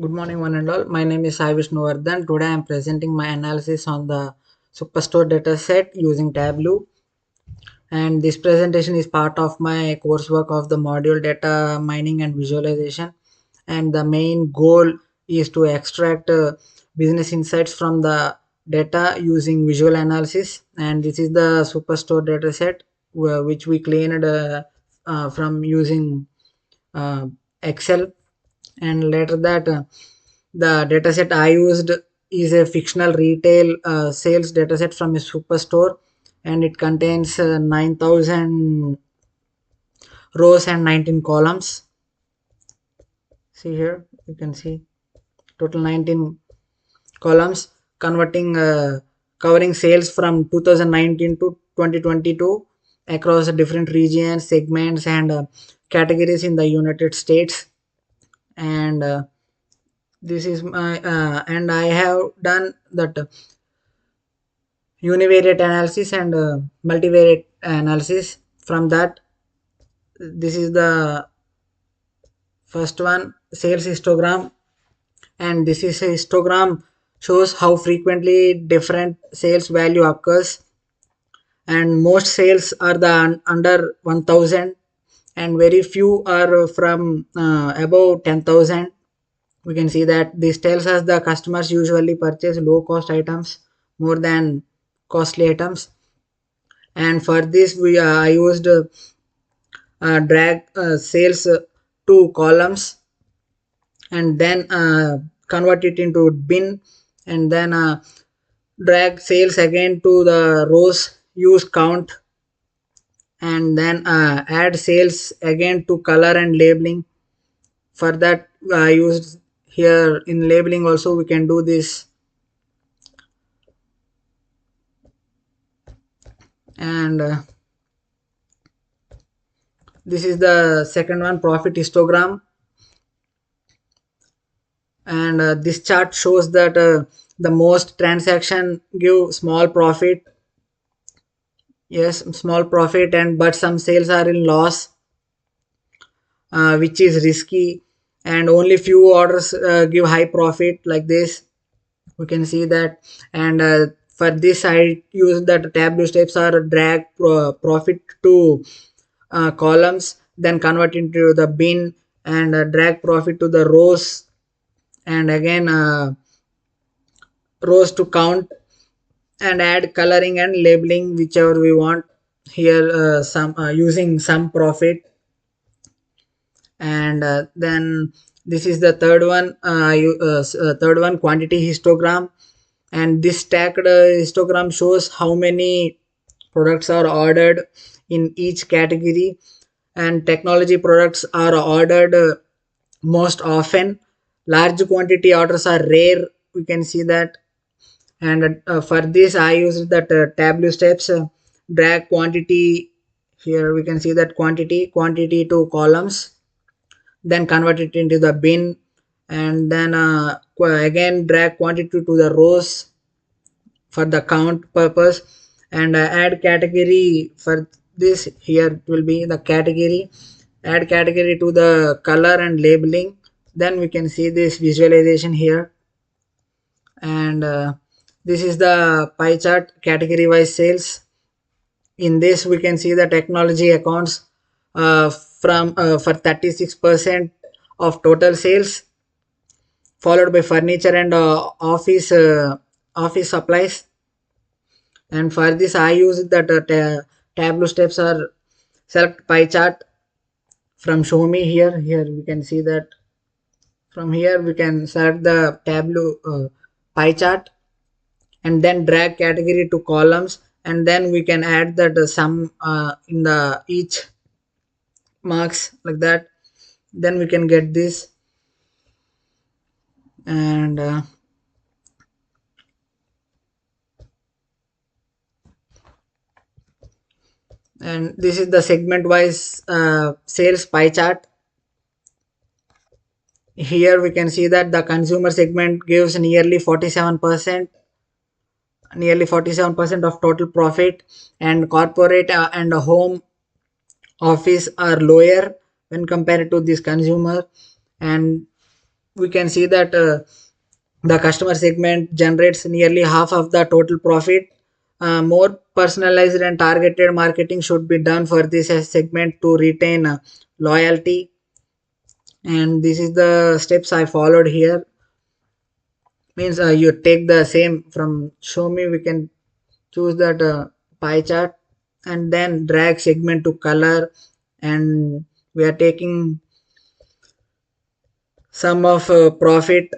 Good morning, one and all. My name is Sai Vishnuvardhan. Today I am presenting my analysis on the Superstore dataset using Tableau. And this presentation is part of my coursework of the module data mining and visualization. And the main goal is to extract business insights from the data using visual analysis. And this is the Superstore dataset which we cleaned from using uh, Excel. And later that the dataset I used is a fictional retail sales dataset from a superstore, and it contains 9,000 rows and 19 columns. See here, you can see total 19 columns covering sales from 2019 to 2022 across different regions, segments, and categories in the United States. And this is my and I have done that univariate analysis and multivariate analysis. From that, this is the first one, sales histogram, and this is a histogram shows how frequently different sales value occurs, and most sales are the under 1000 and very few are from above 10,000. We can see that this tells us the customers usually purchase low cost items more than costly items. And for this we I used drag sales to columns, and then convert it into bin, and then drag sales again to the rows, use count, and then add sales again to color and labeling. For that I used here in labeling also we can do this. And this is the second one, profit histogram, and this chart shows that the most transaction give small profit. Yes, small profit, and but some sales are in loss, which is risky, and only few orders give high profit, like this we can see that. And for this I use that Tableau steps are drag profit to columns, then convert into the bin, and drag profit to the rows, and again rows to count, and add coloring and labeling whichever we want. Here some using some profit. And then this is the third one, third one, quantity histogram, and this stacked histogram shows how many products are ordered in each category, and technology products are ordered most often. Large quantity orders are rare, we can see that. And for this I used that Tableau steps, drag quantity. Here we can see that quantity to columns, then convert it into the bin, and then again drag quantity to the rows for the count purpose, and add category. For this here it will be the category, add category to the color and labeling. Then we can see this visualization here. And this is the pie chart, category wise sales. In this we can see the technology accounts from for 36% of total sales, followed by furniture and office supplies. And for this I use that Tableau steps are select pie chart from show me. Here we can see that from here we can select the Tableau pie chart, and then drag category to columns, and then we can add that sum in the each marks, like that. Then we can get this. And this is the segment wise sales pie chart. Here we can see that the consumer segment gives nearly 47%, of total profit, and corporate and home office are lower when compared to this consumer. And we can see that the customer segment generates nearly half of the total profit. More personalized and targeted marketing should be done for this segment to retain loyalty. And this is the steps I followed here. Means you take the same from show me, we can choose that pie chart and then drag segment to color, and we are taking sum of profit,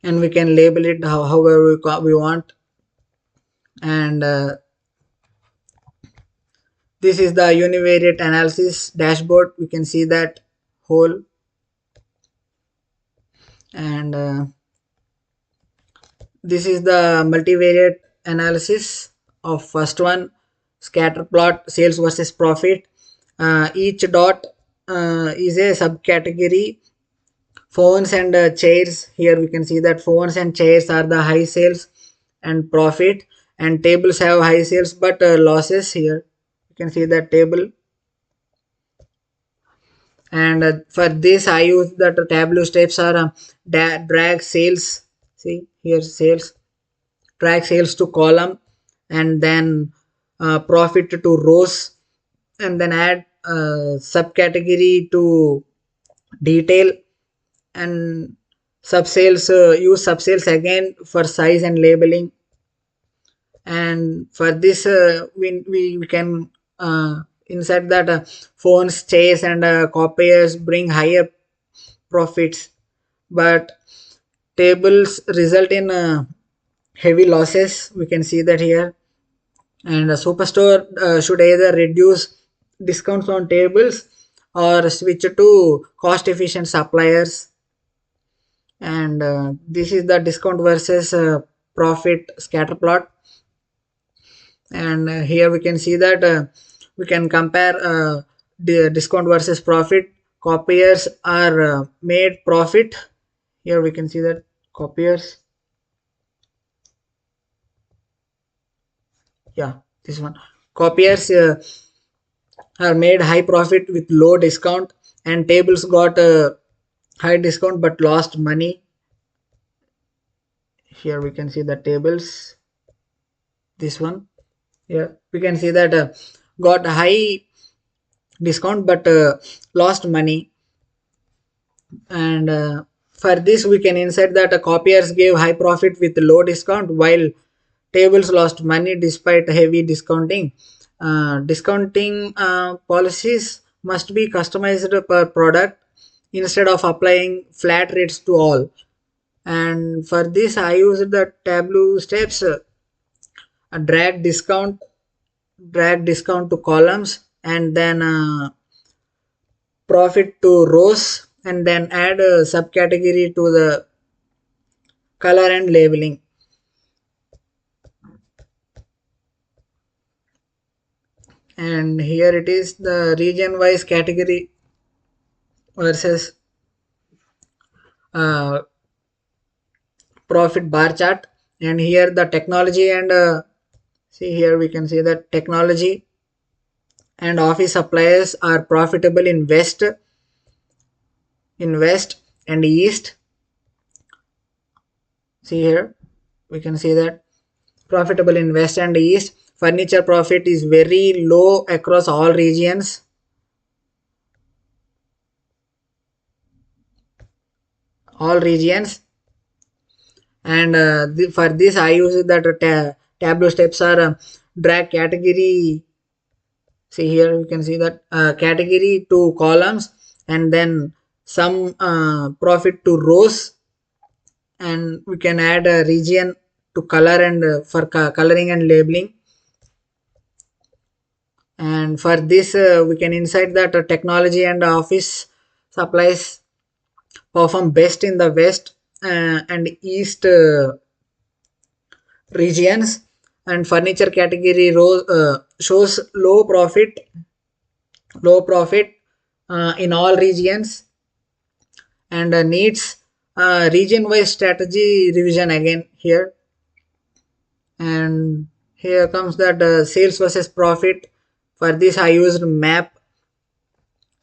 and we can label it however we want. And this is the univariate analysis dashboard. We can see that whole. And this is the multivariate analysis of first one, scatter plot sales versus profit. Each dot is a subcategory. Phones and chairs, here we can see that phones and chairs are the high sales and profit, and tables have high sales but losses. Here you can see that table. And for this I use that Tableau steps are drag sales, see here sales, drag sales to column, and then profit to rows, and then add subcategory to detail, and subsales, use subsales again for size and labeling. And for this we can insert that phones, chairs and copiers bring higher profits, but tables result in heavy losses. We can see that here. And a superstore should either reduce discounts on tables or switch to cost efficient suppliers. And this is the discount versus profit scatter plot. And here we can see that we can compare the discount versus profit. Copiers are made profit. Here we can see that copiers, yeah, this one, copiers are made high profit with low discount, and tables got high discount but lost money. Here we can see the tables, this one. Here we can see that got high discount but lost money. And for this we can insert that copiers gave high profit with low discount while tables lost money despite heavy discounting. Discounting policies must be customized per product instead of applying flat rates to all. And for this I use the Tableau steps, drag discount to columns, and then profit to rows, and then add a subcategory to the color and labeling. And here it is the region wise category versus profit bar chart. And here the technology and see here we can see that technology and office suppliers are profitable in west and east. See here we can see that profitable in west and east. Furniture profit is very low across all regions. And for this I use that Tableau steps are drag category. See here you can see that category to columns, and then some profit to rows, and we can add a region to color and for coloring and labeling. And for this we can insert that technology and office supplies perform best in the west and east regions, and furniture category shows low profit in all regions, and needs region wise strategy revision again here. And here comes that sales versus profit. For this I used map,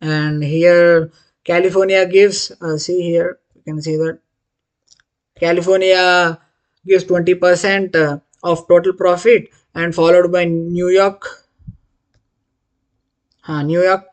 and here California gives see here You can see that California gives 20% of total profit, and followed by New York, New York,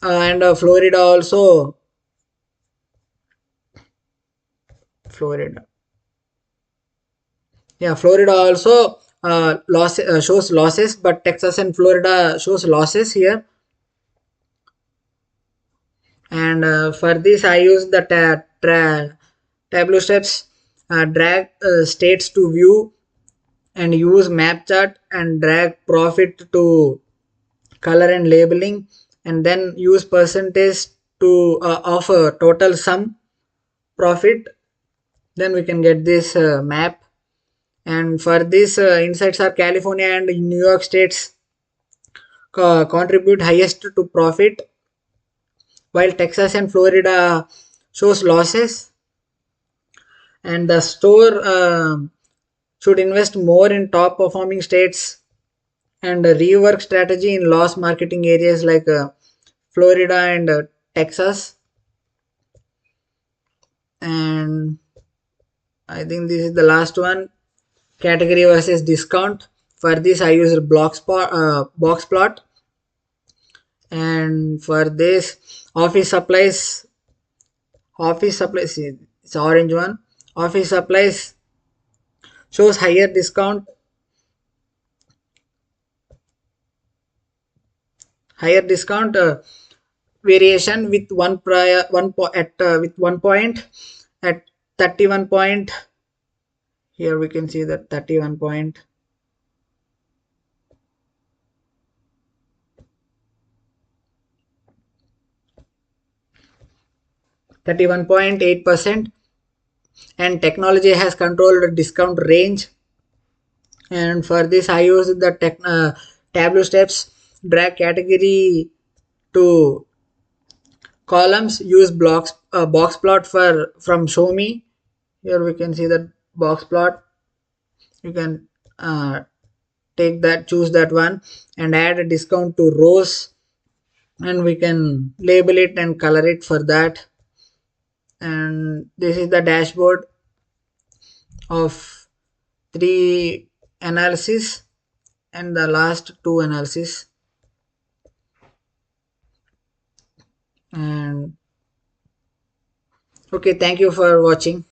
and Florida also. Florida, yeah, Florida also shows losses, but Texas and Florida shows losses here. And for this, I use the Tableau steps, drag states to view, and use map chart and drag profit to color and labeling, and then use percentage to of a total sum profit. Then we can get this map. And for this, insights are California and New York states contribute highest to profit, while Texas and Florida shows losses. And the store should invest more in top performing states and rework strategy in loss marketing areas like Florida and Texas. And I think this is the last one, category versus discount. For this, I use box plot. And for this, office supplies, it's orange one. Office supplies shows higher discount variation with one prior one po- at with 1 point at 31 point. Here we can see that 31 point. 31.8%, and technology has controlled discount range. And for this, I use the Tableau steps, drag category to columns, use box plot from show me. Here we can see that box plot. You can choose that one, and add a discount to rows, and we can label it and color it for that. And this is the dashboard of 3 analysis and the last 2 analysis. And okay, thank you for watching.